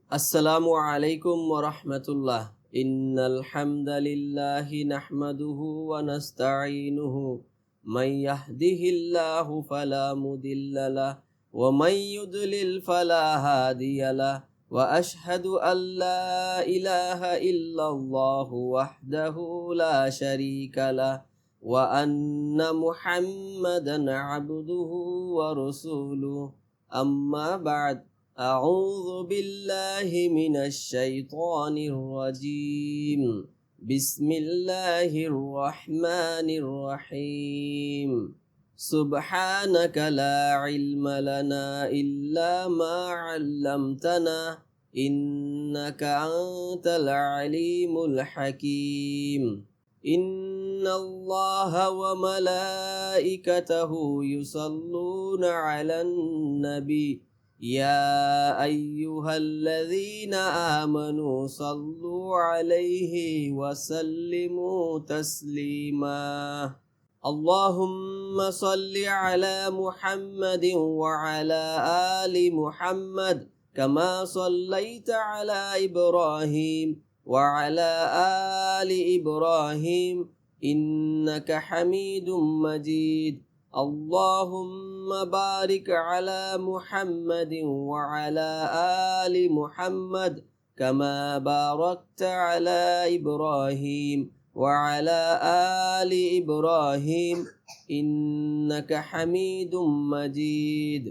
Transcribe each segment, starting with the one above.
আসসালামু আলাইকুম ওয়া রাহমাতুল্লাহ। ইন্নাল হামদালিল্লাহি নাহমাদুহু ওয়া নাস্তাঈনুহু মান ইয়াহদিহিল্লাহু ফালা মুদিল্লা লাহু ওয়া মান ইউদ্লিল ফালা হাদিয়া লাহু ওয়া আশহাদু আল্লা ইলাহা ইল্লাল্লাহু ওয়াহদাহু লা শারীকা লাহু ওয়া আন্না মুহাম্মাদান আবদুহু ওয়া রাসূলুহু আম্মা বা'দ। أعوذ بالله من الشيطان الرجيم. بسم الله الرحمن الرحيم. سبحانك لا علم لنا إلا ما علمتنا إنك أنت العليم الحكيم. إن الله وملائكته يصلون على النبي يا أيها الذين آمنوا صلوا عليه وسلموا تسليما. اللهم صل على محمد وعلى آل محمد كما صليت على إبراهيم وعلى آل إبراهيم إنك حميد مجيد. اللهم بارك على محمد وعلى آل محمد كما باركت على إبراهيم وعلى آل إبراهيم إنك حميد مجيد.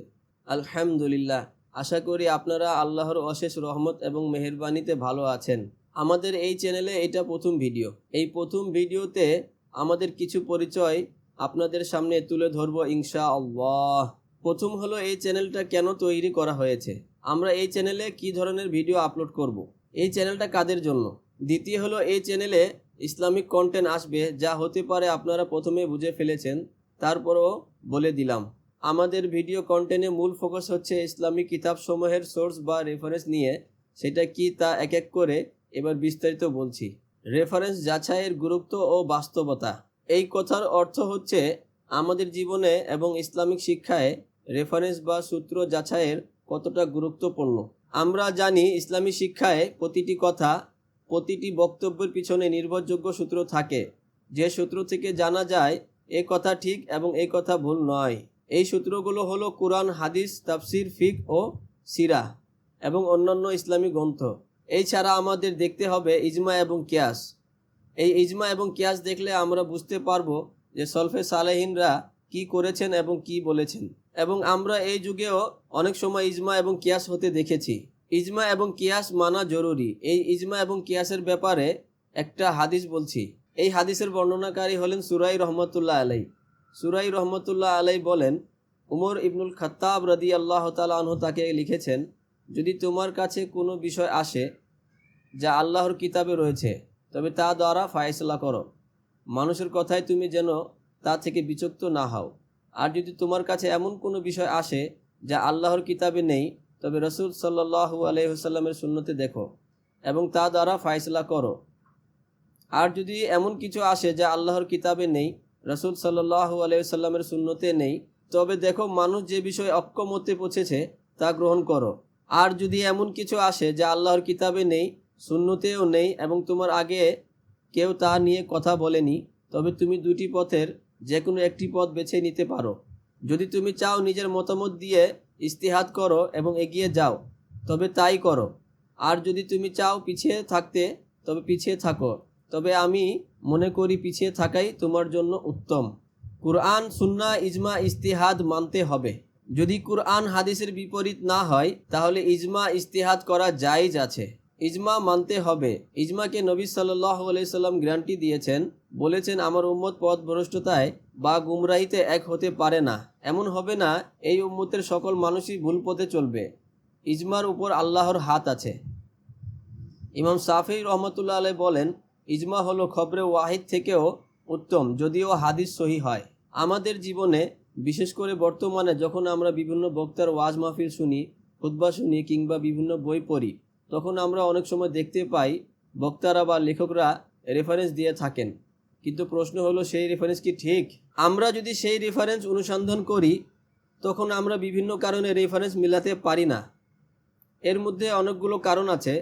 আলহামদুলিল্লাহ, আশা করি আপনারা আল্লাহর অশেষ রহমত এবং মেহেরবানিতে ভালো আছেন। আমাদের এই চ্যানেলে এটা প্রথম ভিডিও। এই প্রথম ভিডিওতে আমাদের কিছু পরিচয় আপনাদের সামনে তুলে ধরবো ইনশাআল্লাহ। প্রথম হলো এই চ্যানেলটা কেন তৈরি করা হয়েছে, আমরা এই চ্যানেলে কি ধরনের ভিডিও আপলোড করব, এই চ্যানেলটা কাদের জন্য। দ্বিতীয় হলো এই চ্যানেলে ইসলামিক কন্টেন্ট আসবে, যা হতে পারে আপনারা প্রথমে বুঝে ফেলেছেন, তারপরও বলে দিলাম। আমাদের ভিডিও কন্টেন্টে মূল ফোকাস হচ্ছে ইসলামিক কিতাবসমূহের সোর্স বা রেফারেন্স নিয়ে। সেটা কি তা এক এক করে এবার বিস্তারিত বলছি। রেফারেন্স যাচাইয়ের গুরুত্ব ও বাস্তবতা। এই কথার অর্থ হচ্ছে আমাদের জীবনে এবং ইসলামিক শিক্ষায় রেফারেন্স বা সূত্র যাচাইয়ের কতটা গুরুত্বপূর্ণ। আমরা জানি ইসলামী শিক্ষায় প্রতিটি কথা, প্রতিটি বক্তব্যের পিছনে নির্ভরযোগ্য সূত্র থাকে, যে সূত্র থেকে জানা যায় এ কথা ঠিক এবং এই কথা ভুল নয়। এই সূত্রগুলো হলো কুরআন, হাদিস, তাফসির, ফিকহ ও সিরাহ এবং অন্যান্য ইসলামী গ্রন্থ। এই ছাড়া আমাদের দেখতে হবে ইজমা এবং কিয়াস। এই ইজমা এবং কিয়াস দেখলে আমরা বুঝতে পারবো যে সলফে সালেহিনরা কি করেছেন এবং কি বলেছেন। এবং আমরা এই যুগেও অনেক সময় ইজমা এবং কিয়াস হতে দেখেছি। ইজমা এবং কিয়াস মানা জরুরি। এই ইজমা এবং কিয়াসের ব্যাপারে একটা হাদিস বলছি। এই হাদিসের বর্ণনাকারী হলেন সুরাই রহমতুল্লাহ আলাই। সুরাই রহমতুল্লাহ আলাই বলেন, উমর ইবনুল খাত্তাব রাদিয়াল্লাহু তাআলা আনহু তাকে লিখেছেন, যদি তোমার কাছে কোনো বিষয় আসে যা আল্লাহর কিতাবে রয়েছে, তবে তা দ্বারা ফায়সালা করো। মানুষের কথায় তুমি যেন তা থেকে বিচক্ষণ না হও। আর যদি তোমার কাছে এমন কোনো বিষয় আসে যা আল্লাহর কিতাবে নেই, তবে রাসূল সাল্লাল্লাহু আলাইহি ওয়াসাল্লামের সুন্নতে দেখো এবং তা দ্বারা ফায়সালা করো। আর যদি এমন কিছু আসে যা আল্লাহর কিতাবে নেই, রাসূল সাল্লাল্লাহু আলাইহি ওয়াসাল্লামের সুন্নতে নেই, তবে দেখো মানুষ যে বিষয়ে অক্ষম হতে পৌঁছেছে তা গ্রহণ করো। আর যদি এমন কিছু আসে যা আল্লাহর কিতাবে নেই, সুন্নতেও নেই এবং তোমার আগে কেউ তা নিয়ে কথা বলেনি, তবে তুমি দুটি পথের যে কোনো একটি পথ বেছে নিতে পারো। যদি তুমি চাও নিজের মতামত দিয়ে ইজতিহাদ করো এবং এগিয়ে যাও, তবে তাই করো। আর যদি তুমি চাও পিছিয়ে থাকতে, তবে পিছিয়ে থাকো। তবে আমি মনে করি পিছিয়ে থাকাই তোমার জন্য উত্তম। কুরআন, সুন্নাহ, ইজমা, ইজতিহাদ মানতে হবে। যদি কুরআন হাদিসের বিপরীত না হয়, তাহলে ইজমা, ইজতিহাদ করা জায়েজ আছে। ইজমা মানতে হবে। ইজমাকে নবী সাল্লাল্লাহু আলাইহি সাল্লাম গ্যারান্টি দিয়েছেন, বলেছেন, আমার উম্মত পথভ্রষ্টতায় বা গুমরাহিতে এক হতে পারে না। এমন হবে না এই উম্মতের সকল মানুষই ভুল পথে চলবে। ইজমার উপর আল্লাহর হাত আছে। ইমাম শাফিঈ রহমতুল্লাহ আলাইহি বলেন, ইজমা হলো খবরে ওয়াহিদ থেকেও উত্তম, যদিও হাদিস সহিহ হয়। আমাদের জীবনে, বিশেষ করে বর্তমানে যখন আমরা বিভিন্ন বক্তার ওয়াজ মাহফিল শুনি, খুতবা শুনি কিংবা বিভিন্ন বই পড়ি, তখন আমরা অনেক সময় দেখতে পাই বক্তারা বা লেখকরা রেফারেন্স দিয়ে থাকেন। কিন্তু প্রশ্ন হলো, সেই রেফারেন্স কি ঠিক? আমরা যদি সেই রেফারেন্স অনুসন্ধান করি, তখন আমরা বিভিন্ন কারণে রেফারেন্স মিলাতে পারি না। এর মধ্যে অনেকগুলো কারণ আছে।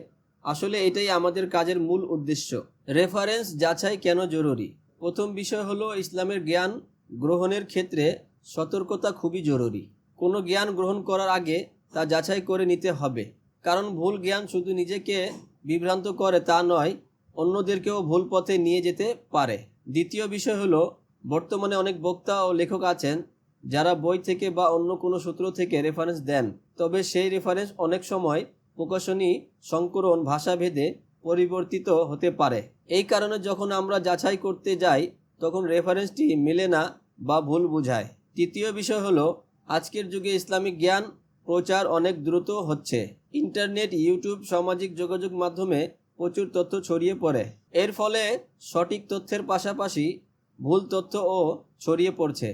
আসলে এটাই আমাদের কাজের মূল উদ্দেশ্য। রেফারেন্স যাচাই কেন জরুরি? প্রথম বিষয় হলো ইসলামের জ্ঞান গ্রহণের ক্ষেত্রে সতর্কতা খুবই জরুরি। কোনো জ্ঞান গ্রহণ করার আগে তা যাচাই করে নিতে হবে, কারণ ভুল জ্ঞান শুধু নিজেকে বিভ্রান্ত করে তা নয়, অন্যদেরকেও ভুল পথে নিয়ে যেতে পারে। দ্বিতীয় বিষয় হলো, বর্তমানে অনেক বক্তা ও লেখক আছেন যারা বই থেকে বা অন্য কোনো সূত্র থেকে রেফারেন্স দেন, তবে সেই রেফারেন্স অনেক সময় প্রকাশনী সংকরণ ভাষাভেদে পরিবর্তিত হতে পারে। এই কারণে যখন আমরা যাচাই করতে যাই তখন রেফারেন্সটি মেলে না বা ভুল বোঝায়। তৃতীয় বিষয় হলো, আজকের যুগে ইসলামিক জ্ঞান প্রচার অনেক দ্রুত হচ্ছে। ইন্টারনেট, ইউটিউব, সামাজিক যোগাযোগ মাধ্যমে প্রচুর তথ্য ছড়িয়ে পড়ে। এর ফলে সঠিক তথ্যের পাশাপাশি ভুল তথ্যও ছড়িয়ে পড়ছে।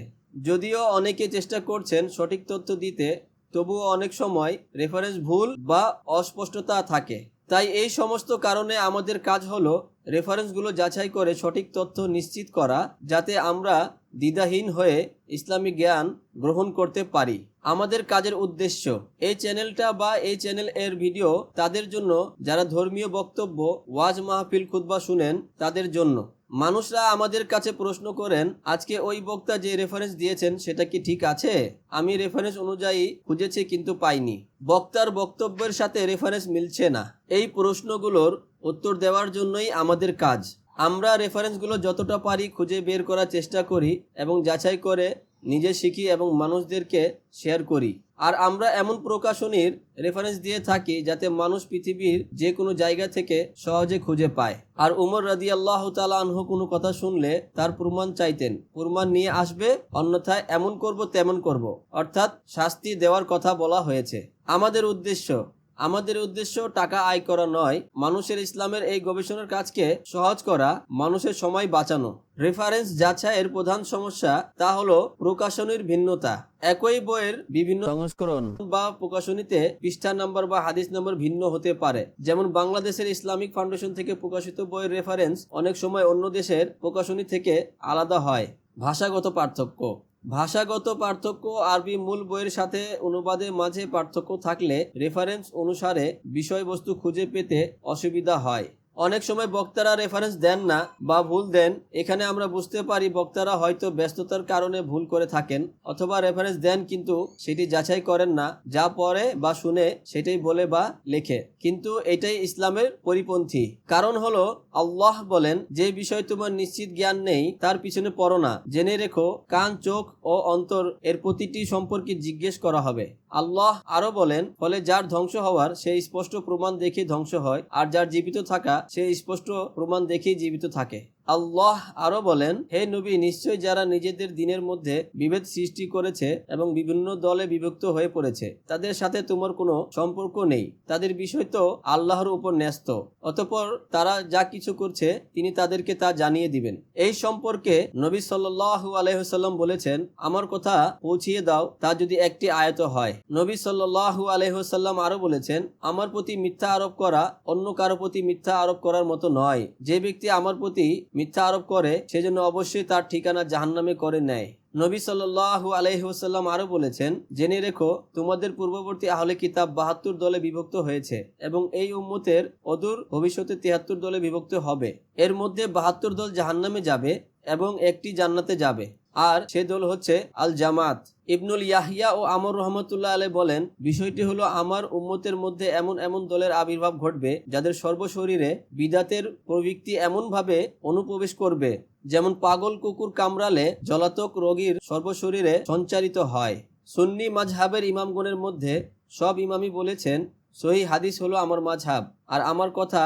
যদিও অনেকে চেষ্টা করছেন সঠিক তথ্য দিতে, তবুও অনেক সময় রেফারেন্স ভুল বা অস্পষ্টতা থাকে। তাই এই সমস্ত কারণে আমাদের কাজ হলো রেফারেন্সগুলো যাচাই করে সঠিক তথ্য নিশ্চিত করা, যাতে আমরা দ্বিধাহীন হয়ে ইসলামিক জ্ঞান গ্রহণ করতে পারি। আমাদের কাজের উদ্দেশ্য, এই চ্যানেলটা বা এই চ্যানেল এর ভিডিও তাদের জন্য যারা ধর্মীয় বক্তব্য, ওয়াজ মাহফিল, খুতবা শুনেন তাদের জন্য। মানুষরা আমাদের কাছে প্রশ্ন করেন, আজকে ওই বক্তা যে রেফারেন্স দিয়েছেন সেটা কি ঠিক আছে? আমি রেফারেন্স অনুযায়ী খুঁজেছি কিন্তু পাইনি, বক্তার বক্তব্যের সাথে রেফারেন্স মিলছে না। এই প্রশ্নগুলোর উত্তর দেওয়ার জন্যই আমাদের কাজ। আমরা রেফারেন্সগুলো যতটা পারি খুঁজে বের করার চেষ্টা করি এবং যাচাই করে নিজে শিখি এবং মানুষদেরকে শেয়ার করি। আর আমরা এমন প্রকাশনীর রেফারেন্স দিয়ে থাকি যাতে মানুষ পৃথিবীর যে কোনো জায়গা থেকে সহজে খুঁজে পায়। আর উমর রাদিয়াল্লাহু তাআলা আনহু কোনো কথা শুনলে তার প্রমাণ চাইতেন, প্রমাণ নিয়ে আসবে, অন্যথায় এমন করব তেমন করব, অর্থাৎ শাস্তি দেওয়ার কথা বলা হয়েছে। আমাদের উদ্দেশ্য টাকা আয় করা নয়, মানুষের ইসলামের এই গবেষণার কাজকে সহজ করা, মানুষের সময় বাঁচানো। রেফারেন্স যাচাইয়ের প্রধান সমস্যা তা হলো প্রকাশনীর ভিন্নতা। একই বইয়ের বিভিন্ন সংস্করণ বা প্রকাশনীতে পৃষ্ঠা নাম্বার বা হাদিস নাম্বার ভিন্ন হতে পারে। যেমন বাংলাদেশের ইসলামিক ফাউন্ডেশন থেকে প্রকাশিত বইয়ের রেফারেন্স অনেক সময় অন্য দেশের প্রকাশনী থেকে আলাদা হয়। ভাষাগত পার্থক্য, আরবি মূল বইয়ের সাথে অনুবাদের মাঝে পার্থক্য থাকলে রেফারেন্স অনুসারে বিষয়বস্তু খুঁজে পেতে অসুবিধা হয়। অনেক সময় বক্তারা রেফারেন্স দেন না বা ভুল দেন। এখানে আমরা বুঝতে পারি বক্তারা হয়তো ব্যস্ততার কারণে ভুল করে থাকেন, অথবা রেফারেন্স দেন কিন্তু সেটি যাচাই করেন না, যা পড়ে বা শুনে সেটাই বলে বা লেখে। কিন্তু এটাই ইসলামের পরিপন্থী। কারণ হলো, আল্লাহ বলেন, যে বিষয় তোমার নিশ্চিত জ্ঞান নেই তার পিছনে পড়ো না, জেনে রেখো কান, চোখ ও অন্তর এর প্রতিটি সম্পর্কে জিজ্ঞেস করা হবে। আল্লাহ আরো বলেন, ফলে যার ধ্বংস হওয়ার সে স্পষ্ট প্রমাণ দেখে ধ্বংস হয়, আর যার জীবিত থাকা সে স্পষ্ট প্রমাণ দেখেই জীবিত থাকে। আল্লাহ আরো বলেন, হে নবী, নিশ্চয় যারা নিজেদের দিনের মধ্যে বিভেদ সৃষ্টি করেছে এবং বিভিন্ন দলে বিভক্ত হয়ে পড়েছে, তাদের সাথে তোমার কোনো সম্পর্ক নেই, তাদের বিষয় তো আল্লাহর উপর ন্যস্ত, অতঃপর তারা যা কিছু করছে তিনি তাদেরকে তা জানিয়ে দিবেন। এই সম্পর্কে নবী সাল্লাল্লাহু আলাইহি ওয়াসাল্লাম বলেছেন, আমার কথা পৌঁছিয়ে দাও, তা যদি একটি আয়াত হয়। নবী সাল্লাল্লাহু আলাইহি ওয়াসাল্লাম আরো বলেছেন, আমার প্রতি মিথ্যা আরোপ করা অন্য কারো প্রতি মিথ্যা আরোপ করার মতো নয়। যে ব্যক্তি আমার প্রতি মিথ্যা আরোপ করে সেজন্য অবশ্যই তার ঠিকানা জাহান্নামে করে নেয়। নবী সাল্লাল্লাহু আলাইহি ওয়াসাল্লাম আরো বলেছেন, জেনে রেখো তোমাদের পূর্ববর্তী আহলে কিতাব 72 দলে বিভক্ত হয়েছে এবং এই উম্মতের অদূর ভবিষ্যতে 73 দলে বিভক্ত হবে। এর মধ্যে 72 দল জাহান্নামে যাবে এবং একটি জান্নাতে যাবে, আর সে দল হচ্ছে আল জামাত। ইবনুল ইয়াহিয়া ও আমর রহমতুল্লাহ আলাইহি বলেন, বিষয়টি হলো আমার উম্মতের মধ্যে এমন এমন দলের আবির্ভাব ঘটবে যাদের সর্বশরীরে বিদাতের প্রবৃত্তি এমন ভাবে অনুপ্রবেশ করবে যেমন পাগল কুকুর কামড়ালে জলাতক রোগীর সর্বশরীরে সঞ্চারিত হয়। সুন্নি মাযহাবের ইমামগণের মধ্যে সব ইমামই বলেছেন, সহিহ হাদিস হলো আমার মাযহাব, আর আমার কথা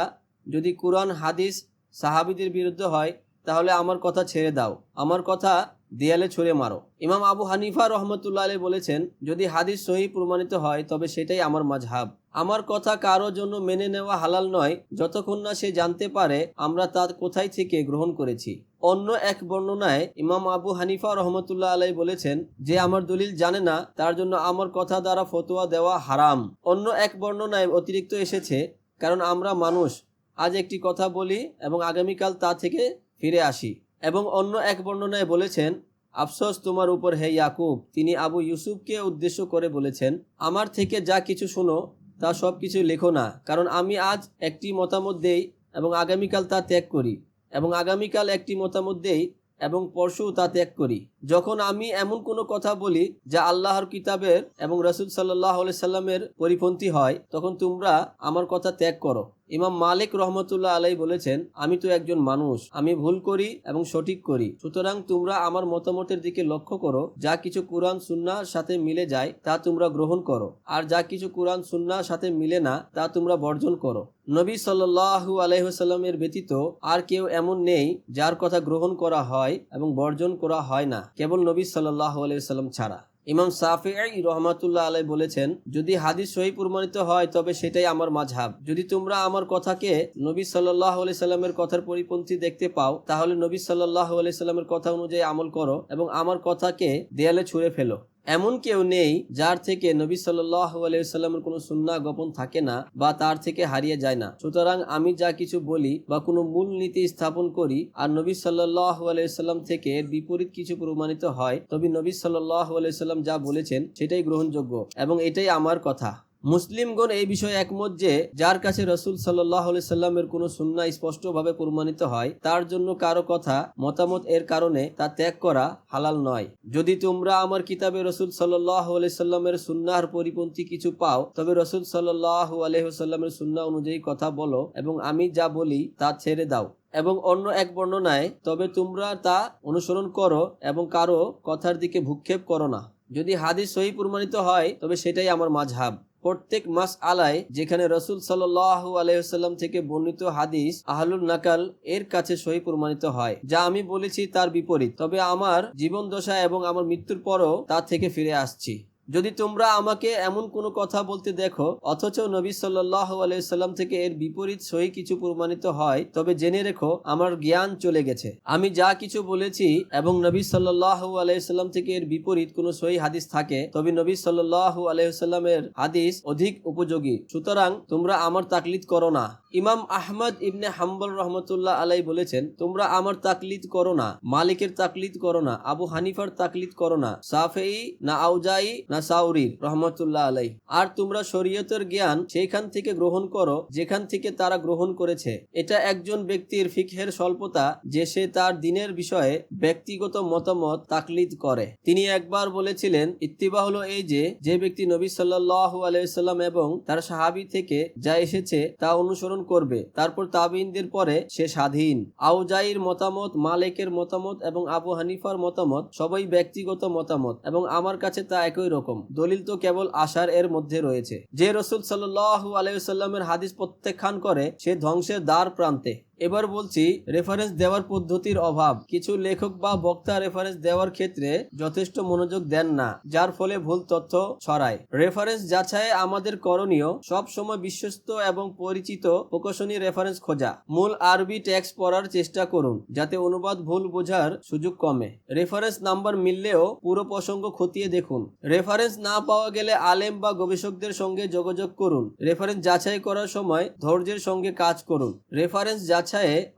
যদি কুরআন, হাদিস, সাহাবীদের বিরুদ্ধে হয় তাহলে আমার কথা ছেড়ে দাও, আমার কথা দেয়ালে ছুঁড়ে মারো। ইমাম আবু হানিফা রহমতুল্লাহ আলাইহি বলেছেন, যদি হাদিস সহিহ প্রমাণিত হয় তবে সেটাই আমার মাযহাব। আমার কথা কারো জন্য মেনে নেওয়া হালাল নয় যতক্ষণ না সে জানতে পারে আমরা তা কোথায় থেকে গ্রহণ করেছি। অন্য এক বর্ণনায় ইমাম আবু হানিফা রহমতুল্লাহ আলাইহি বলেছেন, যে আমার দলিল জানে না তার জন্য আমার কথা দ্বারা ফতোয়া দেওয়া হারাম। অন্য এক বর্ণনায় অতিরিক্ত এসেছে, কারণ আমরা মানুষ, আজ একটি কথা বলি এবং আগামীকাল তা থেকে ফিরে আসি। এবং অন্য এক বর্ণনায় বলেছেন, আফসোস তোমার উপর হে ইয়াকুব, তিনি আবু ইউসুফকে উদ্দেশ্য করে বলেছেন, আমার থেকে যা কিছু শুনো তা সব কিছু লেখো না, কারণ আমি আজ একটি মতামত দেই এবং আগামীকাল তা ত্যাগ করি, এবং আগামীকাল একটি মতামত দেই এবং পরশু তা ত্যাগ করি। যখন আমি এমন কোনো কথা বলি যা আল্লাহর কিতাবের এবং রাসূল সাল্লাল্লাহু আলাইহি সাল্লামের পরিপন্থী হয়, তখন তোমরা আমার কথা ত্যাগ করো। ইমাম মালিক রহমতুল্লাহ আলাইহি বলেছেন, আমি তো একজন মানুষ, আমি ভুল করি এবং সঠিক করি, সুতরাং তোমরা আমার মতামতের দিকে লক্ষ্য করো। যা কিছু কুরআন সুন্নাহর সাথে মিলে যায় তা তোমরা গ্রহণ করো, আর যা কিছু কুরআন সুন্নাহর সাথে মিলে না তা তোমরা বর্জন করো। নবী সাল্লাল্লাহু আলাইহি ওয়াসাল্লামের ব্যতীত আর কেউ এমন নেই যার কথা গ্রহণ করা হয় এবং বর্জন করা হয় না, কেবল নবী সাল্লাল্লাহু আলাইহি ওয়াসাল্লাম ছাড়া। ইমাম শাফিঈ রহমাতুল্লাহ আলাইহি বলেছেন, যদি হাদিস সহিহ প্রমাণিত হয় তবে সেটাই আমার মাযহাব। যদি তোমরা আমার কথাকে নবী সাল্লাল্লাহু আলাইহি সাল্লামের কথার পরিপন্থী দেখতে পাও, তাহলে নবী সাল্লাল্লাহু আলাইহি সাল্লামের কথা অনুযায়ী আমল করো এবং আমার কথাকে দেয়ালে ছুঁড়ে ফেলো। এমন কেউ নেই যার থেকে নবী সাল্লাল্লাহু আলাইহি ওয়াসাল্লামের কোনো সুন্নাহ গোপন থাকে না বা তার থেকে হারিয়ে যায় না। সুতরাং আমি যা কিছু বলি বা কোনো মূল নীতি স্থাপন করি আর নবী সাল্লাল্লাহু আলাইহি ওয়াসাল্লাম থেকে এর বিপরীত কিছু প্রমাণিত হয়, তবে নবী সাল্লাল্লাহু আলাইহি ওয়াসাল্লাম যা বলেছেন সেটাই গ্রহণযোগ্য এবং এটাই আমার কথা। মুসলিমগণ এই বিষয়ে একমত যে যার কাছে রাসূল সাল্লাল্লাহু আলাইহি সাল্লামের কোনো সুন্নাহ স্পষ্টভাবে প্রমাণিত হয়, তার জন্য কারো কথা মতামত এর কারণে তা ত্যাগ করা হালাল নয়। যদি তোমরা আমার কিতাবে রাসূল সাল্লাল্লাহু আলাইহি সাল্লামের সুন্নাহর পরিপন্থী কিছু পাও, তবে রাসূল সাল্লাল্লাহু আলাইহি সাল্লামের সুন্নাহ অনুযায়ী কথা বলো এবং আমি যা বলি তা ছেড়ে দাও। এবং অন্য এক বর্ণনায়, তবে তোমরা তা অনুসরণ করো এবং কারো কথার দিকে ভ্রুক্ষেপ করো না। যদি হাদিস সহিহ প্রমাণিত হয় তবে সেটাই আমার মাযহাব। প্রত্যেক মাসআলায় যেখানে রাসূল সাল্লাল্লাহু আলাইহি ওয়াসাল্লাম থেকে বর্ণিত হাদিস আহলুন নাকাল এর কাছে সহিহ প্রমাণিত হয়, যা আমি বলেছি তার বিপরীত, তবে আমার জীবন দশা এবং আমার মৃত্যুর পরও তা থেকে ফিরে আসছি। যদি তোমরা আমাকে এমন কোনো কথা বলতে দেখো অথচ নবী সাল্লাল্লাহু আলাইহি সাল্লাম থেকে এর বিপরীত সহি কিছু প্রমাণিত হয়, তবে জেনে রেখো আমার জ্ঞান চলে গেছে। আমি যা কিছু বলেছি এবং নবী সাল্লাল্লাহু আলাইহি সাল্লাম থেকে এর বিপরীত কোনো সহি হাদিস থাকে, তবে নবী সাল্লাল্লাহু আলাইহি সাল্লামের হাদিস অধিক উপযোগী। সুতরাং তোমরা আমার তাকলিদ করো না। ইমাম আহমদ ইবনে হাম্বল রহমতুল্লাহ আলাইহি বলেছেন, তোমরা আমার তাকলিদ করো না, মালিকের তাকলিদ করো না, আবু হানিফার তাকলিদ করো না, শাফিঈ না আউজাই না সাউরির রহমতুল্লাহ আলাইহি। আর তোমরা শরীয়তের জ্ঞান সেইখান থেকে গ্রহণ করো যেখান থেকে তারা গ্রহণ করেছে। এটা একজন ব্যক্তির ফিকহের স্বল্পতা যে সে তার দ্বীনের বিষয়ে ব্যক্তিগত মতামত তাকলিদ করে। তিনি একবার বলেছিলেন, ইত্তিবা হলো এই যে ব্যক্তি নবী সাল্লাল্লাহু আলাইহি সাল্লাম এবং তার সাহাবী থেকে যা এসেছে তা অনুসরণ করবে, তারপর তাবিঈনদের পরে সে স্বাধীন। আউজাইর মতামত, মালিকের মতামত এবং আবু হানিফার মতামত সবই ব্যক্তিগত মতামত এবং আমার কাছে তা একই রকম। দলিল তো কেবল আশার এর মধ্যে রয়েছে। যে রাসূল সাল্লাল্লাহু আলাইহি ওয়াসাল্লামের হাদিস প্রত্যাখ্যান করে সে ধ্বংসের দ্বার প্রান্তে। এবার বলছি রেফারেন্স দেওয়ার পদ্ধতির অভাব। কিছু লেখক বা বক্তা রেফারেন্স দেওয়ার ক্ষেত্রে যথেষ্ট মনোযোগ দেন না, যার ফলে ভুল তথ্য ছড়ায়। রেফারেন্স যাচাই আমাদের করণীয় সব সময় বিশ্বস্ত এবং পরিচিত প্রকাশনী রেফারেন্স খোঁজা। মূল আরবি টেক্সট পড়ার চেষ্টা করুন যাতে অনুবাদ ভুল বোঝার সুযোগ কমে। রেফারেন্স নাম্বার মিললেও পুরো প্রসঙ্গ খতিয়ে দেখুন। রেফারেন্স না পাওয়া গেলে আলেম বা গবেষকদের সঙ্গে যোগাযোগ করুন। রেফারেন্স যাচাই করার সময় ধৈর্যের সঙ্গে কাজ করুন। রেফারেন্স যাচাইয়ে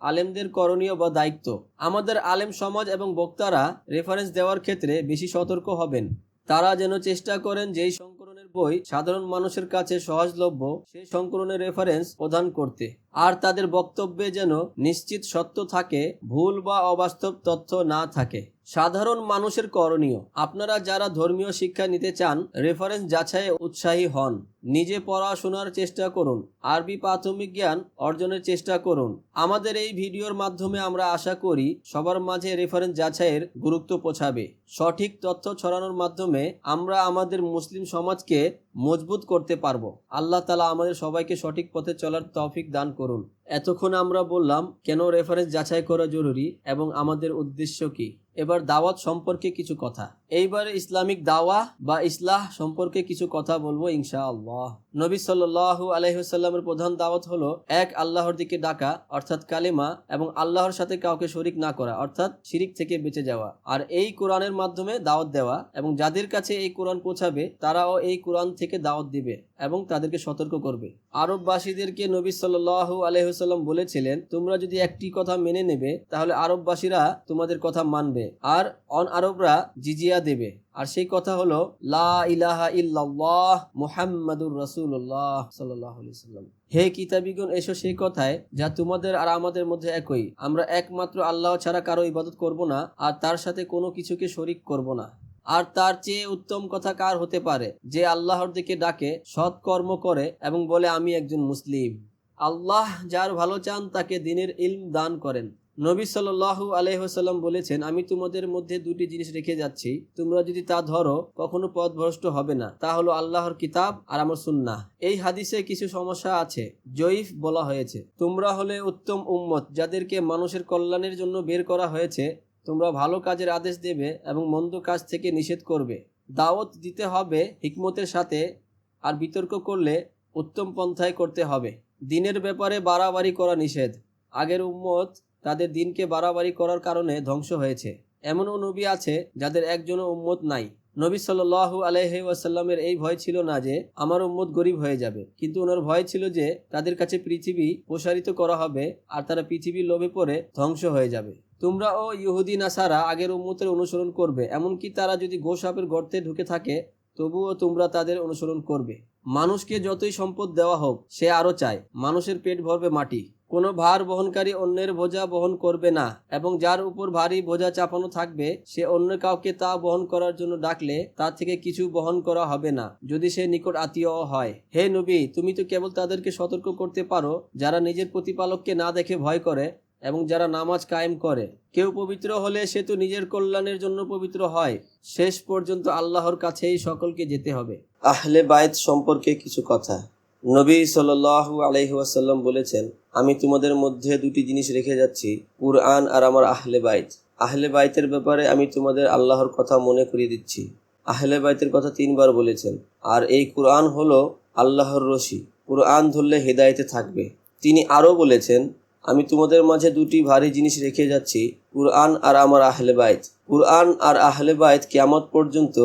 আলেমদের করণীয় বা দায়িত্ব। আমাদের আলেম সমাজ এবং বক্তারা রেফারেন্স দেওয়ার ক্ষেত্রে বেশি সতর্ক হবেন। তারা যেন চেষ্টা করেন যেই সংকলনের বই সাধারণ মানুষের কাছে সহজলভ্য সেই সংকলনের রেফারেন্স প্রদান করতে, আর তাদের বক্তব্যে যেন নিশ্চিত সত্য থাকে, ভুল বা অবাস্তব তথ্য না থাকে। সাধারণ মানুষের করণীয়, আপনারা যারা ধর্মীয় শিক্ষা নিতে চান রেফারেন্স যাচাইয়ে উৎসাহী হন। নিজে পড়াশোনার চেষ্টা করুন, আরবি প্রাথমিক জ্ঞান অর্জনের চেষ্টা করুন। আমাদের এই ভিডিওর মাধ্যমে আমরা আশা করি সবার মাঝে রেফারেন্স যাচাইয়ের গুরুত্ব পৌঁছাবে। সঠিক তথ্য ছড়ানোর মাধ্যমে আমরা আমাদের মুসলিম সমাজকে মজবুত করতে পারবো। আল্লাহ তাআলা আমাদের সবাইকে সঠিক পথে চলার তৌফিক দান করুন। এতক্ষণ আমরা বললাম কেন রেফারেন্স যাচাই করা জরুরি এবং আমাদের উদ্দেশ্য কি। এবার দাওয়াত সম্পর্কে কিছু কথা। এইবার ইসলামিক দাওয়া বা ইসলাহ সম্পর্কে কিছু কথা বলবো ইনশাআল্লাহ। নবী সাল্লাল্লাহু আলাইহি ওয়াসাল্লামের প্রধান দাওয়াত হলো এক আল্লাহর দিকে ডাকা অর্থাৎ কালিমা এবং আল্লাহর সাথে কাউকে শরীক না করা অর্থাৎ শিরিক থেকে বেঁচে যাওয়া, আর এই কোরআনের মাধ্যমে দাওয়াত দেওয়া এবং যাদের কাছে এই কোরআন পৌঁছাবে তারাও এই কোরআন থেকে দাওয়াত দিবে এবং তাদেরকে সতর্ক করবে। আরববাসীদেরকে নবী সাল্লাল্লাহু আলাইহি ওয়াসাল্লাম বলেছিলেন, তোমরা যদি একটি কথা মেনে নেবে তাহলে আরববাসীরা তোমাদের কথা মানবে আর অন আরবরা জিজিয়া দেবে। আর সেই কথা হলো লা ইলাহা ইল্লাল্লাহ মুহাম্মাদুর রাসূলুল্লাহ সাল্লাল্লাহু আলাইহি ওয়াসাল্লাম। হে কিতাবীগণ, এসো সেই কথায় যা তোমাদের আর আমাদের মধ্যে একই। আমরা একমাত্র আল্লাহ ছাড়া কারো ইবাদত করব না আর তার সাথে কোনো কিছুকে শরীক করব না। আর তার চেয়ে উত্তম কথা কার হতে পারে যে আল্লাহর দিকে ডাকে, সৎ কর্ম করে এবং বলে আমি একজন মুসলিম। আল্লাহ যার ভালো চান তাকে দ্বীনের ইলম দান করেন। নবী সাল্লাল্লাহু আলাইহি ওয়াসাল্লাম বলেছেন, আমি তোমাদের মধ্যে দুটি জিনিস রেখে যাচ্ছি, তোমরা যদি তা ধরো কখনো পথভ্রষ্ট হবে না। তা হলো আল্লাহর কিতাব আর আমার সুন্নাহ। এই হাদিসে কিছু সমস্যা আছে, জয়ীফ বলা হয়েছে। তোমরা হলে উত্তম উম্মত, যাদেরকে মানুষের কল্যাণের জন্য বের করা হয়েছে। তোমরা ভালো কাজের আদেশ দেবে এবং মন্দ কাজ থেকে নিষেধ করবে। দাওয়াত দিতে হবে হিকমতের সাথে, আর বিতর্ক করলে উত্তম পন্থায় করতে হবে। দ্বীনের ব্যাপারে বাড়াবাড়ি করা নিষেধ। আগের উম্মত তাদের দ্বীনকে বাড়াবাড়ি করার কারণে ধ্বংস হয়েছে। এমনও নবী আছে যাদের একজনও উম্মত নাই। নবী সাল্লাল্লাহু আলাইহি ওয়াসাল্লামের এই ভয় ছিল না যে আমার উম্মত গরিব হয়ে যাবে, কিন্তু ওনার ভয় ছিল যে তাদের কাছে পৃথিবী প্রসারিত করা হবে আর তারা পৃথিবীর লোভে পড়ে ধ্বংস হয়ে যাবে। তোমরা ও ইহুদি নাসারা আগের উম্মতের অনুসরণ করবে, এমনকি তারা যদি গোসাপের গর্তে ঢুকে থাকে তবুও তোমরা তাদের অনুসরণ করবে। মানুষকে যতই সম্পদ দেওয়া হোক সে আরো চায়। মানুষের পেট ভরবে মাটি। কোনো ভার বহনকারী অন্যের বোঝা বহন করবে না, এবং যার উপর ভারী বোঝা চাপানো থাকবে সে অন্য কাউকে তা বহন করার জন্য ডাকলে তার থেকে কিছু বহন করা হবে না, যদি সে নিকট আত্মীয় হয়। হে নবী, তুমি তো কেবল তাদেরকে সতর্ক করতে পারো যারা নিজের প্রতিপালককে না দেখে ভয় করে এবং যারা নামাজ কায়েম করে। কেউ পবিত্র হলে সে তো নিজের কল্যাণের জন্য পবিত্র হয়। শেষ পর্যন্ত আল্লাহর কাছেই সকলকে যেতে হবে। আহলে বাইত সম্পর্কে কিছু কথা। নবী সাল্লাল্লাহু আলাইহি ওয়াসাল্লাম বলেছেন, আমি তোমাদের মধ্যে দুটি জিনিস রেখে যাচ্ছি, কুরআন আর আমার আহলে বাইত। আহলে বাইতের ব্যাপারে আমি তোমাদের আল্লাহর কথা মনে করিয়ে দিচ্ছি। আহলে বাইতের কথা 3 বার বলেছেন। আর এই কুরআন হলো আল্লাহর রশি, কুরআন ধরলে হেদায়েতে থাকবে। তিনি আরও বলেছেন, আমি তোমাদের মাঝে দুটি ভারী জিনিস রেখে যাচ্ছি, কুরআন আর আমার আহলে বাইত। কুরআন আর আহলে বাইত কিয়ামত পর্যন্ত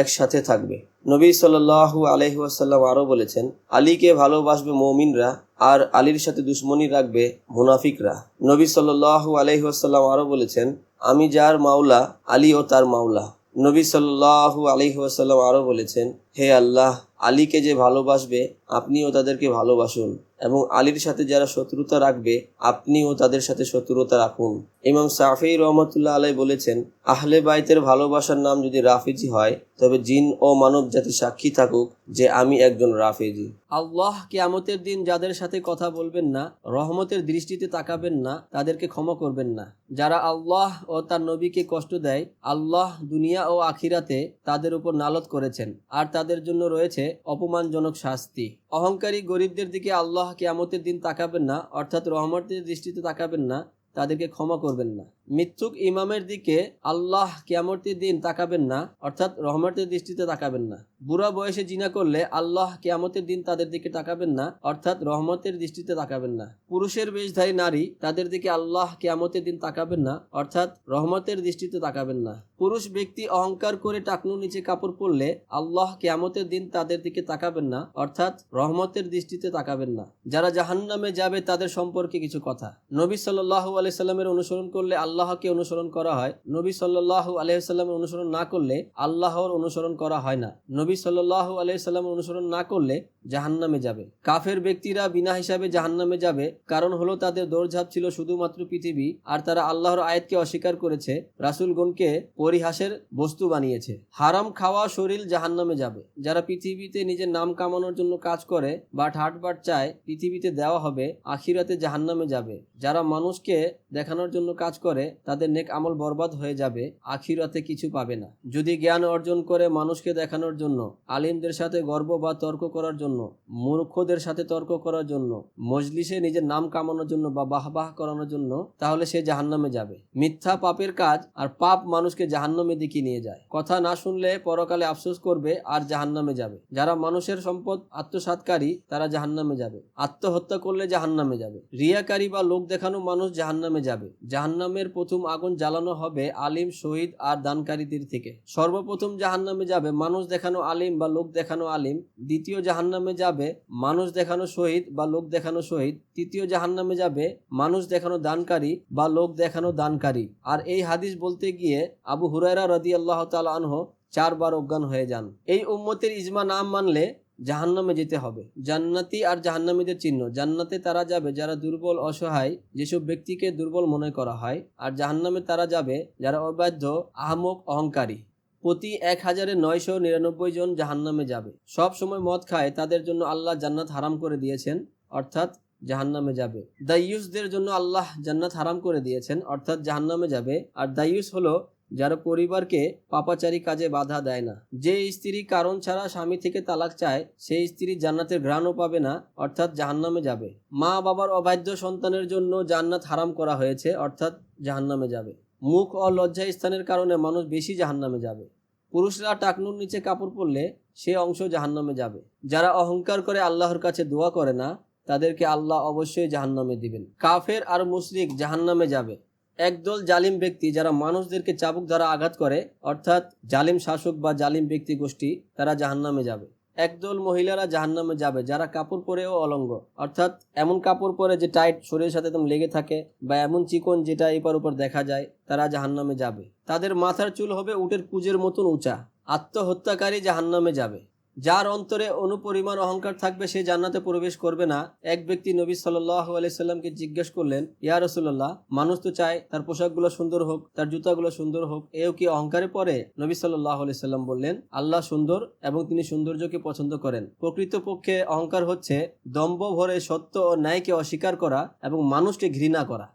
একসাথে থাকবে। নবী সাল্লাল্লাহু আলাইহি ওয়াসাল্লাম আরও বলেছেন, আলীকে ভালোবাসবে মুমিনরা আর আলীর সাথে দুশমনি রাখবে মুনাফিকরা। নবী সাল্লাল্লাহু আলাইহি ওয়াসাল্লাম আরও বলেছেন, আমি যার মাওলা আলীও তার মাওলা। নবী সাল্লাল্লাহু আলাইহি ওয়াসাল্লাম আরও বলেছেন, হে আল্লাহ, আলীকে যে ভালোবাসবে আপনিও তাদেরকে ভালোবাসুন, এবং আলীর সাথে যারা শত্রুতা রাখবে আপনিও তাদের সাথে শত্রুতা রাখুন। ইমাম শাফিঈ রহমাতুল্লাহ আলাইহি বলেছেন, আহলে বাইতের ভালোবাসার নাম যদি রাফিজি হয় তবে জিন ও মানব জাতি সাক্ষী থাকুক যে আমি একজন রাফিজি। আল্লাহ কিয়ামতের দিন যাদের সাথে কথা বলবেন না, রহমতের দৃষ্টিতে তাকাবেন না, তাদেরকে ক্ষমা করবেন না। যারা আল্লাহ ও তার নবীকে কষ্ট দেয়, আল্লাহ দুনিয়া ও আখিরাতে তাদের উপর নালত করেছেন, আর তাদের জন্য রয়েছে অপমানজনক শাস্তি। অহংকারী গরিবদের দিকে আল্লাহ কিয়ামতের দিন তাকাবেন না, অর্থাৎ রহমতের দৃষ্টিতে তাকাবেন না, তাদেরকে ক্ষমা করবেন না। মিথ্যুক ইমামের দিকে আল্লাহ কিয়ামতের দিন তাকাবেন না, অর্থাৎ রহমতের দৃষ্টিতে তাকাবেন না। বুড়া বয়সে জিনা করলে আল্লাহ কিয়ামতের দিন তাদের দিকে তাকাবেন না, অর্থাৎ রহমতের দৃষ্টিতে তাকাবেন না। পুরুষের বেশধারী নারী, তাদের দিকে আল্লাহ কিয়ামতের দিন তাকাবেন না, অর্থাৎ রহমতের দৃষ্টিতে তাকাবেন না। পুরুষ ব্যক্তি অহংকার করে টাকনুর নিচে কাপড় পরলে আল্লাহ কিয়ামতের দিন তাদের দিকে তাকাবেন না, অর্থাৎ রহমতের দৃষ্টিতে তাকাবেন না। যারা জাহান্নামে যাবে তাদের সম্পর্কে কিছু কথা। নবী সাল্লাল্লাহু আলাইহি সাল্লামের অনুসরণ করলে আল্লাহকে অনুসরণ করা হয়। নবী সাল্লাল্লাহু আলাইহি সাল্লামের অনুসরণ না করলে আল্লাহর অনুসরণ করা হয় না। নবী সাল্লাল্লাহু আলাইহি সাল্লামের অনুসরণ না করলে জাহান্নামে যাবে। কাফের ব্যক্তিরা বিনা হিসাবে জাহান্নামে যাবে, কারণ হলো তাদের দৌড়ঝাঁপ ছিল শুধুমাত্র পৃথিবী, আর তারা আল্লাহর আয়াতকে অস্বীকার করেছে, রাসূলগণকে পরিহাসের বস্তু বানিয়েছে। হারাম খাওয়া শরীর জাহান্নামে যাবে। যারা পৃথিবীতে নিজের নাম কামানোর জন্য কাজ করে বা ঠাটবাট চায়, পৃথিবীতে দেওয়া হবে, আখিরাতে জাহান্নামে যাবে। যারা মানুষকে দেখানোর জন্য কাজ করে তাদের নেক আমল বরবাদ হয়ে যাবে, আখিরাতে কিছু পাবে না। যদি জ্ঞান অর্জন করে মানুষকে দেখানোর জন্য, আলিমদের সাথে গর্ব বা তর্ক করার জন্য, মূর্খদের সাথে তর্ক করার জন্য, মজলিসে নিজের নাম কামানোর জন্য বা বাহবাহ করানোর জন্য, তাহলে সে জাহান্নামে যাবে। মিথ্যা পাপের কাজ, আর পাপ মানুষকে জাহান্নামে দিকে নিয়ে যায়। কথা না শুনলে পরকালে আফসোস করবে আর জাহান্নামে যাবে। যারা মানুষের সম্পদ আত্মসাৎকারী তারা জাহান্নামে যাবে। আত্মহত্যা করলে জাহান্নামে যাবে। রিয়াকারী বা লোক দেখানো মানুষ জাহান্নামে যাবে। জাহান্নামের প্রথম আগুন জ্বালানো হবে আলিম, শহীদ আর দানকারীদের থেকে। সর্বপ্রথম জাহান্নামে যাবে মানুষ দেখানো আলিম বা লোক দেখানো আলিম, দ্বিতীয় জাহান্নামে যাবে মানুষ দেখানো শহীদ বা লোক দেখানো শহীদ, তৃতীয় জাহান্নামে যাবে মানুষ দেখানো দানকারী বা লোক দেখানো দানকারী। আর এই হাদিস বলতে গিয়ে আবু হুরায়রা রাদিয়াল্লাহু তাআলা আনহু 4 বার অজ্ঞান হয়ে যান। এই উম্মতের ইজমা না মানলে জাহান্নামে যেতে হবে। জান্নাতি আর জাহান্নামীদের চিহ্ন: জান্নাতে তারা যাবে যারা দুর্বল, অসহায়, যেসব ব্যক্তিকে দুর্বল মনে করা হয়। আর জাহান্নামে তারা যাবে যারা অবাধ্য, আহমক, অহংকারী। প্রতি 1999 জন জাহান্নামে যাবে। সব সময় মদ খায় তাদের জন্য আল্লাহ জান্নাত হারাম করে দিয়েছেন, অর্থাৎ জাহান্নামে যাবে। দাইয়ুসদের জন্য আল্লাহ জান্নাত হারাম করে দিয়েছেন, অর্থাৎ জাহান্নামে যাবে। আর দাইয়ুস হলো যারা পরিবারকে পাপাচারী কাজে বাধা দেয় না। যে স্ত্রী কারণ ছাড়া স্বামী থেকে তালাক চায় সেই স্ত্রী জান্নাতের ঘ্রাণও পাবে না, অর্থাৎ জাহান্নামে যাবে। মা বাবার অবাধ্য সন্তানের জন্য জান্নাত হারাম করা হয়েছে, অর্থাৎ জাহান্নামে যাবে। মুখ ও লজ্জা স্থানের কারণে মানুষ বেশি জাহান্নামে যাবে। পুরুষরা টাকনুর নিচে কাপড় পরলে সে অংশ জাহান্নামে যাবে। যারা অহংকার করে আল্লাহর কাছে দোয়া করে না তাদেরকে আল্লাহ অবশ্যই জাহান্নামে দিবেন। কাফের আর মুশরিক জাহান্নামে যাবে। একদল জালিম ব্যক্তি যারা মানুষদেরকে চাবুক দ্বারা আঘাত করে, অর্থাৎ জালিম শাসক বা জালিম ব্যক্তি গোষ্ঠী, তারা জাহান্নামে যাবে। একদল মহিলারা জাহান্নামে যাবে যারা কাপড় পরেও অলঙ্গ, অর্থাৎ এমন কাপড় পরে যে টাইট শরীরের সাথে একদম লেগে থাকে, বা এমন চিকন যেটা এপার ওপর দেখা যায়, তারা জাহান্নামে যাবে। তাদের মাথার চুল হবে উটের কুজের মতন উঁচা। আত্মহত্যাকারী জাহান্নামে যাবে। যার অন্তরে অনুপরিমাণ অহংকার থাকবে সে জান্নাতে প্রবেশ করবে না। এক ব্যক্তি নবী সাল্লাল্লাহু আলাইহি সাল্লামকে জিজ্ঞেস করলেন, ইয়া রাসূলুল্লাহ, মানুষ তো চায় তার পোশাকগুলো সুন্দর হোক, তার জুতাগুলো সুন্দর হোক, এও কি অহংকারে পড়ে? নবী সাল্লাল্লাহু আলাইহি সাল্লাম বললেন, আল্লাহ সুন্দর এবং তিনি সৌন্দর্যকে পছন্দ করেন। প্রকৃতপক্ষে অহংকার হচ্ছে দম্ভ ভরে সত্য ও ন্যায়কে অস্বীকার করা এবং মানুষকে ঘৃণা করা।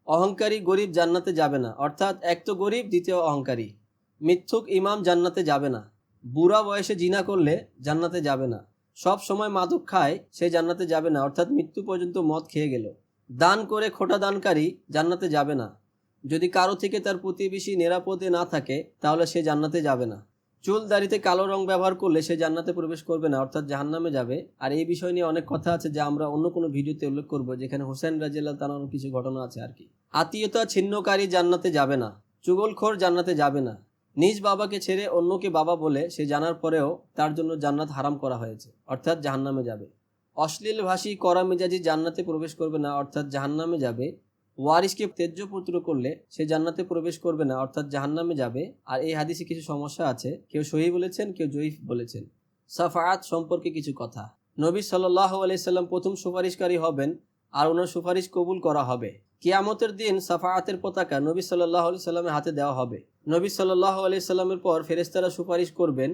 অহংকারী গরিব জান্নাতে যাবে না, অর্থাৎ এক তো গরিব, দ্বিতীয় অহংকারী। মিথ্যুক ইমাম জান্নাতে যাবে না। বুড়া বয়সে জিনা করলে জান্নাতে যাবে না। সব সময় মাদক খায় সে জান্নাতে যাবে না, অর্থাৎ মৃত্যু পর্যন্ত মদ খেয়ে গেল। দান করে খোটা দানকারী জান্নাতে যাবে না। যদি কারো থেকে তার প্রতিবেশী নিরাপদে না থাকে তাহলে সে জান্নাতে যাবে না। চুল দাড়িতে কালো রং ব্যবহার করলে সে জান্নাতে প্রবেশ করবে না, অর্থাৎ জাহান্নামে যাবে। আর এই বিষয় নিয়ে অনেক কথা আছে যা আমরা অন্য কোনো ভিডিওতে উল্লেখ করব, যেখানে হোসেন রাদিয়াল্লাহু তাআলার কিছু ঘটনা আছে আর কি। আত্মীয়তা ছিন্নকারী জান্নাতে যাবে না। চুগলখোর জান্নাতে যাবে না। নিজ বাবাকে ছেড়ে অন্যকে বাবা বলে সে জানার পরেও তার জন্য জান্নাত হারাম করা হয়েছে, অর্থাৎ জাহান্নামে যাবে। অশ্লীল ভাষী কড়া মেজাজি জান্নাতে প্রবেশ করবে না, অর্থাৎ জাহান্নামে যাবে। ওয়ারিসকে ত্যায্য পুত্র করলে সে জান্নাতে প্রবেশ করবে না, অর্থাৎ জাহান্নামে যাবে। আর এই হাদিসে কিছু সমস্যা আছে, কেউ সহিহ বলেছেন, কেউ জয়ীফ বলেছেন। শাফাআত সম্পর্কে কিছু কথা। নবী সাল্লাল্লাহু আলাইহি সাল্লাম প্রথম সুপারিশকারী হবেন আর ওনার সুপারিশ কবুল করা হবে। কিয়ামতের দিন শাফাআতের পতাকা নবী সাল্লাল্লাহু আলাইহি সাল্লামের হাতে দেওয়া হবে। নবী সাল্লাল্লাহু আলাইহি সাল্লামের পর ফেরেশতারা সুপারিশ করবেন।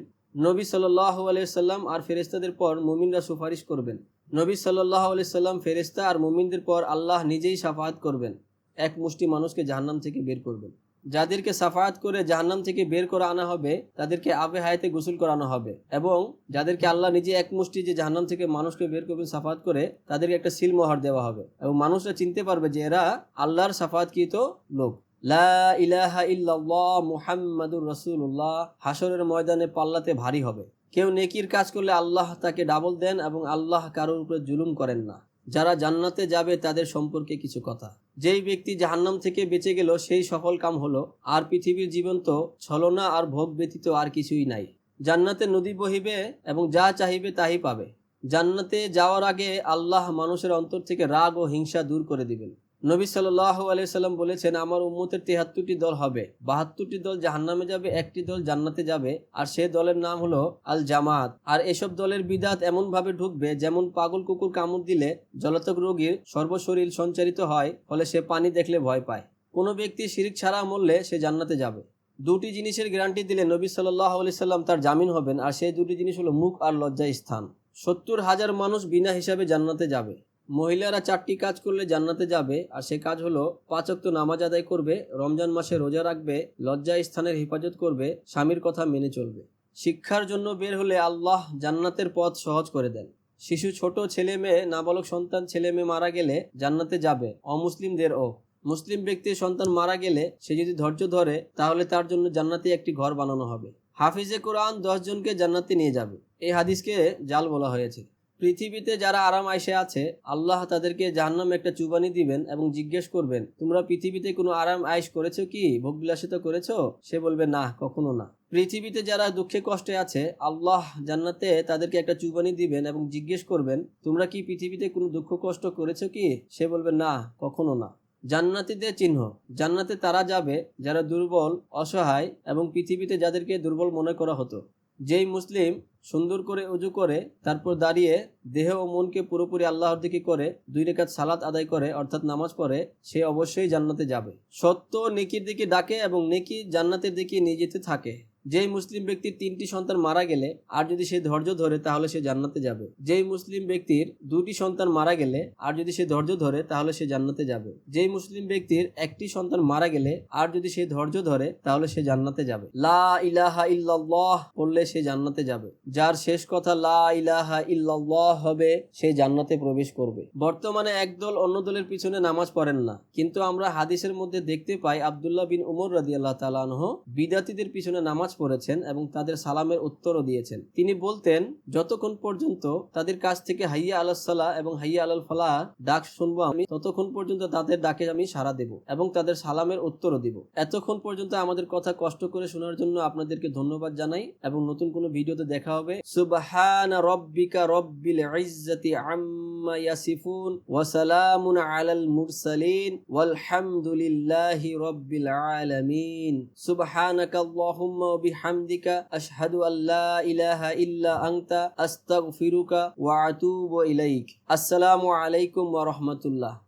নবী সাল্লাল্লাহু আলাইহি সাল্লাম আর ফেরেশতাদের পর মুমিনরা সুপারিশ করবেন। নবী সাল্লাল্লাহু আলাইহি সাল্লাম, ফেরেশতা আর মুমিনদের পর আল্লাহ নিজেই শাফাআত করবেন। এক মুষ্টি মানুষকে জাহান্নাম থেকে বের করবেন। যাদেরকে শাফাআত করে জাহান্নাম থেকে বের করে আনা হবে তাদেরকে আবে হায়াতে গোসল করানো হবে, এবং যাদেরকে আল্লাহ নিজে এক মুষ্টি যে জাহান্নাম থেকে মানুষকে বের করবেন শাফাআত করে, তাদেরকে একটা সিলমোহর দেওয়া হবে এবং মানুষরা চিনতে পারবে যে এরা আল্লাহর শাফাআতকৃত লোক। লা ইলাহা ইল্লাল্লাহ মুহাম্মাদুর রাসূলুল্লাহ হাসরের ময়দানে পাল্লাতে ভারী হবে। কেউ নেকির কাজ করলে আল্লাহ তাকে ডাবল দেন এবং আল্লাহ কারোর উপরে জুলুম করেন না। যারা জান্নাতে যাবে তাদের সম্পর্কে কিছু কথা। যেই ব্যক্তি জাহান্নাম থেকে বেঁচে গেল সেই সফল কাম হলো। আর পৃথিবীর জীবন তো ছলনা আর ভোগ ব্যতীত আর কিছুই নাই। জান্নাতে নদী বহিবে এবং যা চাহিবে তাই পাবে। জান্নাতে যাওয়ার আগে আল্লাহ মানুষের অন্তর থেকে রাগ ও হিংসা দূর করে দিবেন। নবী সাল্লাল্লাহু আলাইহি সাল্লাম বলেছেন, আমার উম্মতের 73টি দল হবে, 72টি দল জাহান্নামে যাবে, একটি দল জান্নাতে যাবে, আর সে দলের নাম হলো আল জামাত। আর এসব দলের বিদাত এমন ভাবে ঢুকবে যেমন পাগল কুকুর কামড় দিলে জলাতক রোগীর সর্বশরীর সঞ্চারিত হয়, ফলে সে পানি দেখলে ভয় পায়। কোনো ব্যক্তি শিরক ছাড়া মরলে সে জান্নাতে যাবে। দুটি জিনিসের গ্যারান্টি দিলে নবী সাল্লাল্লাহু আলাইহি সাল্লাম তার জামিন হবেন, আর সেই দুটি জিনিস হলো মুখ আর লজ্জা স্থান। 70,000 মানুষ বিনা হিসাবে জান্নাতে যাবে। মহিলারা 4টি কাজ করলে জান্নাতে যাবে, আর সে কাজ হলো 5 ওয়াক্ত নামাজ আদায় করবে, রমজান মাসে রোজা রাখবে, লজ্জা স্থানের হেফাজত করবে, স্বামীর কথা মেনে চলবে। শিক্ষার জন্য বের হলে আল্লাহ জান্নাতের পথ সহজ করে দেন। শিশু, ছোট ছেলে মেয়ে, নাবালক সন্তান ছেলে মেয়ে মারা গেলে জান্নাতে যাবে। অমুসলিমদেরও। মুসলিম ব্যক্তির সন্তান মারা গেলে সে যদি ধৈর্য ধরে তাহলে তার জন্য জান্নাতে একটি ঘর বানানো হবে। হাফিজে কোরআন 10 জনকে জান্নাতে নিয়ে যাবে। এই হাদিসকে জাল বলা হয়েছে। পৃথিবীতে যারা আরাম আয়েশে আছে, আল্লাহ তাদেরকে জাহান্নামে একটা চুবানি দিবেন এবং জিজ্ঞেস করবেন, তোমরা পৃথিবীতে কোনো আরাম আয়েশ করেছো কি, ভোগবিলাসিতা করেছো? সে বলবে না, কখনো না। পৃথিবীতে যারা দুঃখে কষ্টে আছে, আল্লাহ জান্নাতে তাদেরকে একটা চুবানি দিবেন এবং জিজ্ঞেস করবেন, তোমরা কি পৃথিবীতে কোনো দুঃখ কষ্ট করেছো কি? সে বলবে না, কখনো না। জান্নাতীদের চিহ্ন, জান্নাতে তারা যাবে যারা দুর্বল, অসহায় এবং পৃথিবীতে যাদেরকে দুর্বল মনে করা হতো। যেই মুসলিম সুন্দর করে উজু করে তারপর দাঁড়িয়ে দেহ ও মনকে পুরোপুরি আল্লাহর দিকে করে 2 রাকাত সালাত আদায় করে অর্থাৎ নামাজ পড়ে, সে অবশ্যই জান্নাতে যাবে। সত্য নেকির দিকে ডাকে এবং নেকি জান্নাতের দিকে নিয়ে যেতে থাকে। যেই মুসলিম ব্যক্তির 3টি সন্তান মারা গেলে আর যদি সে ধৈর্য ধরে তাহলে সে জান্নাতে যাবে। যেই মুসলিম ব্যক্তির 2টি সন্তান মারা গেলে আর যদি সে ধৈর্য ধরে তাহলে সে জান্নাতে যাবে। যেই মুসলিম ব্যক্তির 1টি সন্তান মারা গেলে আর যদি সে ধৈর্য ধরে তাহলে সে জান্নাতে যাবে। লা ইলাহা ইল্লাল্লাহ পড়লে সে জান্নাতে যাবে। যার শেষ কথা লা ইলাহা ইল্লাল্লাহ হবে সে জান্নাতে প্রবেশ করবে। বর্তমানে একদল অন্য দলের পিছনে নামাজ পড়েন না, কিন্তু আমরা হাদিসের মধ্যে দেখতে পাই আব্দুল্লাহ বিন উমর রাদিয়াল্লাহু তাআলা আনহু বিদাতীদের পিছনে নামাজ পড়েছেন এবং তাদের সালামের উত্তরও দিয়েছেন। তিনি বলতেন, যতক্ষণ পর্যন্ত তাদের কাছ থেকে হাইয়া আলাস সালাহ এবং হাইয়া আলাল ফালাহ ডাক শুনবো আমি, ততক্ষণ পর্যন্ত তাদের ডাকে আমি সাড়া দেব এবং তাদের সালামের উত্তরও দিব। এতক্ষণ পর্যন্ত আমাদের কথা কষ্ট করে শোনার জন্য আপনাদেরকে ধন্যবাদ জানাই এবং নতুন কোনো ভিডিওতে দেখা হবে। সুবহানা রাব্বিকা রাব্বিল ইজ্জাতি আম্মা ইয়াসিফুন ওয়া সালামুন আলাল মুরসালিন ওয়ালহামদুলিল্লাহি রাব্বিল আলামিন। সুবহানাকা আল্লাহুম্মা ওয়া বিহামদিকা আশহাদু আল্লা ইলাহা ইল্লা আনতা আস্তাগফিরুকা ওয়া আতুবু ইলাইক। আসসালামু আলাইকুম ওয়া রাহমাতুল্লাহ।